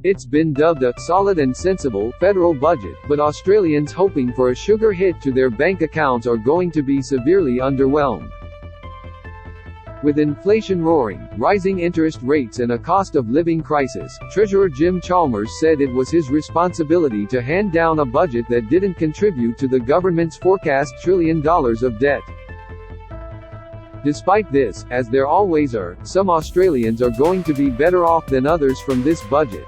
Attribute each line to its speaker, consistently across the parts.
Speaker 1: It's been dubbed a solid and sensible federal budget, but Australians hoping for a sugar hit to their bank accounts are going to be severely underwhelmed. With inflation roaring, rising interest rates and a cost of living crisis, Treasurer Jim Chalmers said it was his responsibility to hand down a budget that didn't contribute to the government's forecast $1 trillion of debt. Despite this, as there always are, some Australians are going to be better off than others from this budget.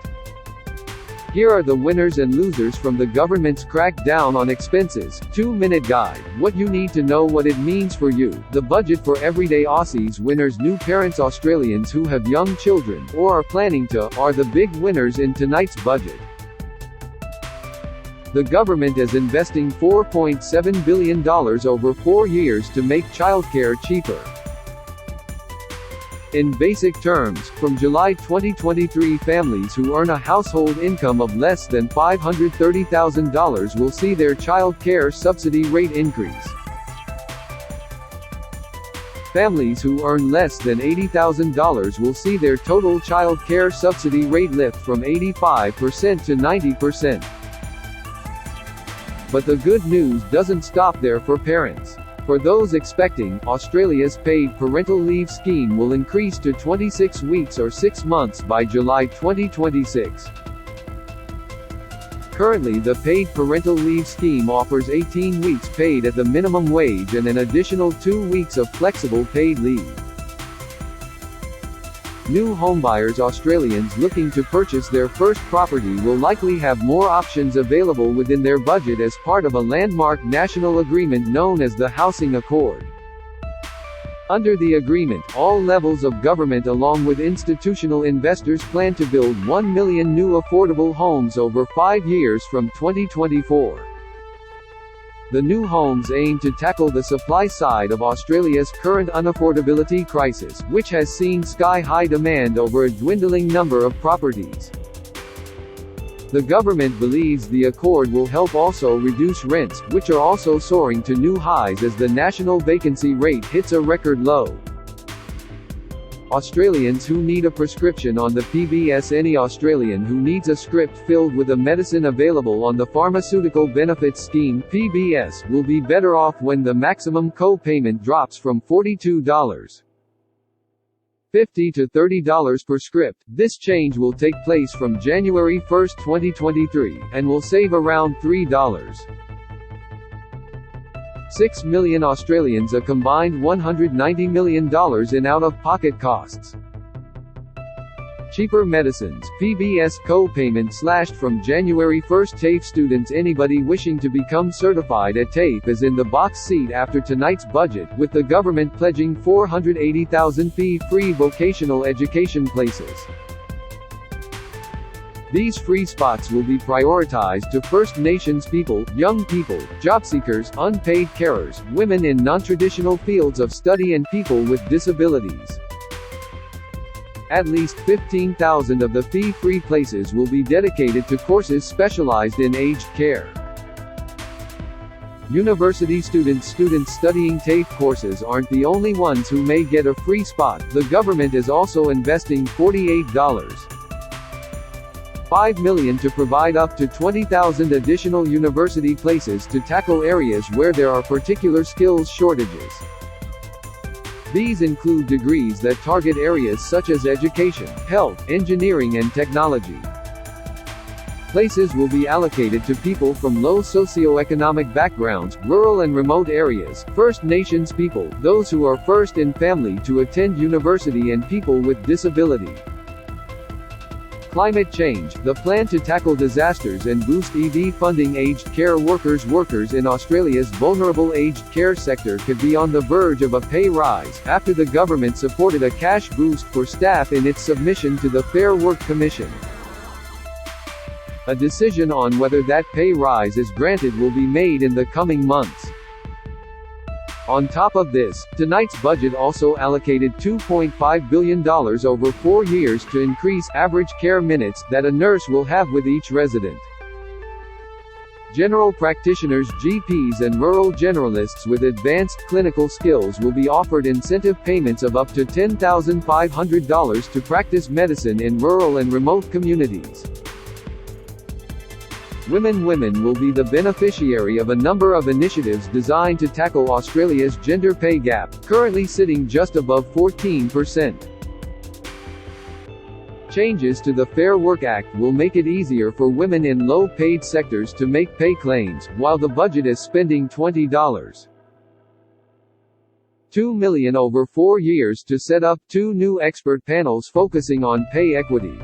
Speaker 1: Here are the winners and losers from the government's crackdown on expenses. 2-minute guide. What you need to know, what it means for you. The budget for everyday Aussies. Winners. New parents. Australians who have young children, or are planning to, are the big winners in tonight's budget. The government is investing $4.7 billion over 4 years to make childcare cheaper. In basic terms, from July 2023, families who earn a household income of less than $530,000 will see their child care subsidy rate increase. Families who earn less than $80,000 will see their total child care subsidy rate lift from 85% to 90%. But the good news doesn't stop there for parents. For those expecting, Australia's paid parental leave scheme will increase to 26 weeks or 6 months by July 2026. Currently, the paid parental leave scheme offers 18 weeks paid at the minimum wage and an additional 2 weeks of flexible paid leave. New homebuyers. Australians looking to purchase their first property will likely have more options available within their budget as part of a landmark national agreement known as the Housing Accord. Under the agreement, all levels of government along with institutional investors plan to build 1 million new affordable homes over 5 years from 2024. The new homes aim to tackle the supply side of Australia's current unaffordability crisis, which has seen sky-high demand over a dwindling number of properties. The government believes the accord will help also reduce rents, which are also soaring to new highs as the national vacancy rate hits a record low. Australians who need a prescription on the PBS. Any Australian who needs a script filled with a medicine available on the Pharmaceutical Benefits Scheme (PBS) will be better off when the maximum co-payment drops from $42.50 to $30 per script. This change will take place from January 1, 2023, and will save around $3.6 million Australians, a combined $190 million in out-of-pocket costs. Cheaper medicines. PBS co-payment slashed from January 1. TAFE students. Anybody wishing to become certified at TAFE is in the box seat after tonight's budget, with the government pledging 480,000 fee-free vocational education places. These free spots will be prioritized to First Nations people, young people, job seekers, unpaid carers, women in non-traditional fields of study and people with disabilities. At least 15,000 of the fee-free places will be dedicated to courses specialized in aged care. University students studying TAFE courses aren't the only ones who may get a free spot. The government is also investing $48.5 million to provide up to 20,000 additional university places to tackle areas where there are particular skills shortages. These include degrees that target areas such as education, health, engineering and technology. Places will be allocated to people from low socioeconomic backgrounds, rural and remote areas, First Nations people, those who are first in family to attend university and people with disability. Climate change. The plan to tackle disasters and boost EV funding. Aged care workers. Workers in Australia's vulnerable aged care sector could be on the verge of a pay rise, after the government supported a cash boost for staff in its submission to the Fair Work Commission. A decision on whether that pay rise is granted will be made in the coming months. On top of this, tonight's budget also allocated $2.5 billion over 4 years to increase average care minutes that a nurse will have with each resident. General practitioners, GPs and rural generalists with advanced clinical skills will be offered incentive payments of up to $10,500 to practice medicine in rural and remote communities. Women will be the beneficiary of a number of initiatives designed to tackle Australia's gender pay gap, currently sitting just above 14%. Changes to the Fair Work Act will make it easier for women in low-paid sectors to make pay claims, while the budget is spending $20.2 million over 4 years to set up 2 new expert panels focusing on pay equity.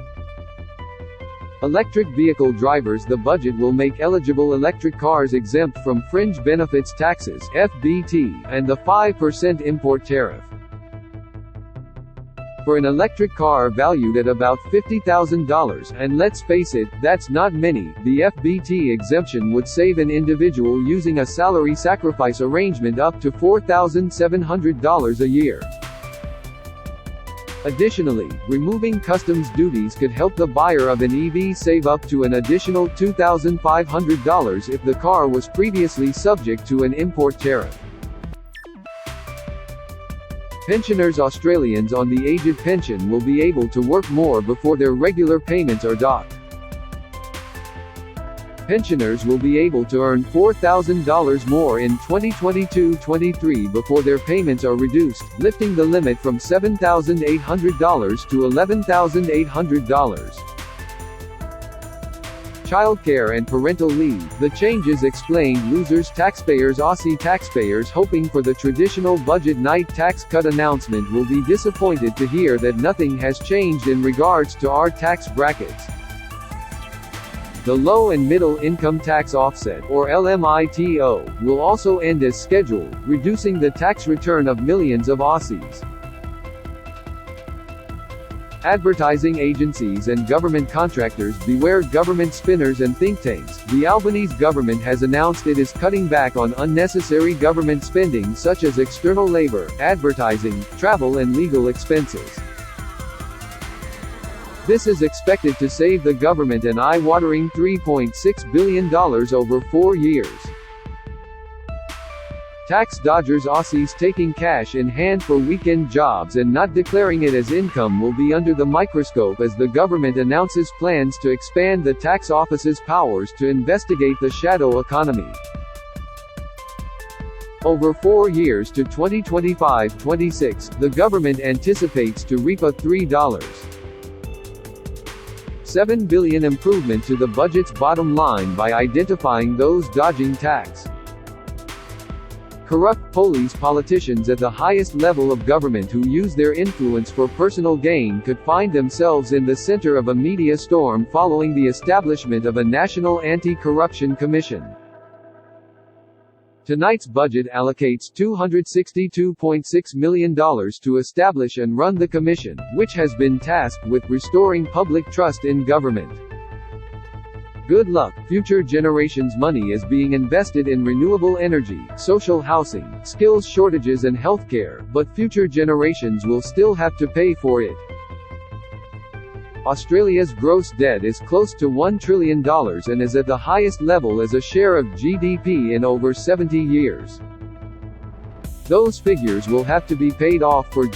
Speaker 1: Electric vehicle drivers. The budget will make eligible electric cars exempt from fringe benefits taxes (FBT) and the 5% import tariff. For an electric car valued at about $50,000, and let's face it, that's not many, the FBT exemption would save an individual using a salary sacrifice arrangement up to $4,700 a year. Additionally, removing customs duties could help the buyer of an EV save up to an additional $2,500 if the car was previously subject to an import tariff. Pensioners. Australians on the aged pension will be able to work more before their regular payments are docked. Pensioners will be able to earn $4,000 more in 2022-23 before their payments are reduced, lifting the limit from $7,800 to $11,800. Childcare and parental leave. The changes explained losers. Taxpayers. Aussie taxpayers hoping for the traditional budget night tax cut announcement will be disappointed to hear that nothing has changed in regards to our tax brackets. The Low and Middle Income Tax Offset, or LMITO, will also end as scheduled, reducing the tax return of millions of Aussies. Advertising agencies and government contractors. Beware government spinners and think tanks. The Albanese government has announced it is cutting back on unnecessary government spending such as external labor, advertising, travel and legal expenses. This is expected to save the government an eye-watering $3.6 billion over 4 years. Tax dodgers. Aussies taking cash in hand for weekend jobs and not declaring it as income will be under the microscope as the government announces plans to expand the tax office's powers to investigate the shadow economy. Over 4 years to 2025-26, the government anticipates to reap a $3.7 billion improvement to the budget's bottom line by identifying those dodging tax. Corrupt police. Politicians at the highest level of government who use their influence for personal gain could find themselves in the center of a media storm following the establishment of a National Anti-Corruption Commission. Tonight's budget allocates $262.6 million to establish and run the commission, which has been tasked with restoring public trust in government. Good luck. Future generations' money is being invested in renewable energy, social housing, skills shortages and healthcare, but future generations will still have to pay for it. Australia's gross debt is close to $1 trillion and is at the highest level as a share of GDP in over 70 years. Those figures will have to be paid off for